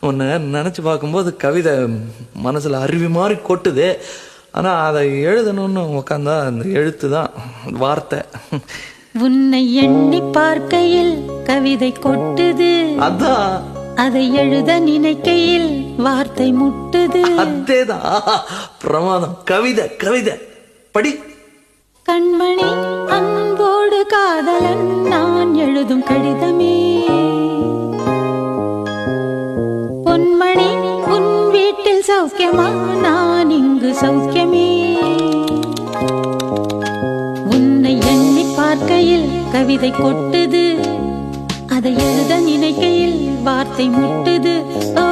உன்னை நினச்சி பார்க்கும்போது கவிதை மனசில் அருவி மாதிரி கொட்டுது. ஆனால் அதை எழுதணும்னு உக்காந்தா அந்த எழுத்து தான் வார்த்தை. உன்னை எண்ணி பார்க்கையில் கவிதை கொட்டுது, அதான் அதை எழுத நினைக்கையில் வார்த்தை முட்டுது. அதேதான் பிரமாதம். கவிதை கவிதை படி. கண்மணி அன்போடு காதலன் நான் எழுதும் கடிதமே. பொன்மணி உன் வீட்டில் சௌக்கியமா, நான் இங்கு சௌக்கியமே. உன்னை எண்ணி பார்க்கையில் கவிதை கொட்டுது, அதை எழுத நினைக்கையில் வார்த்தை முட்டுது. ஓ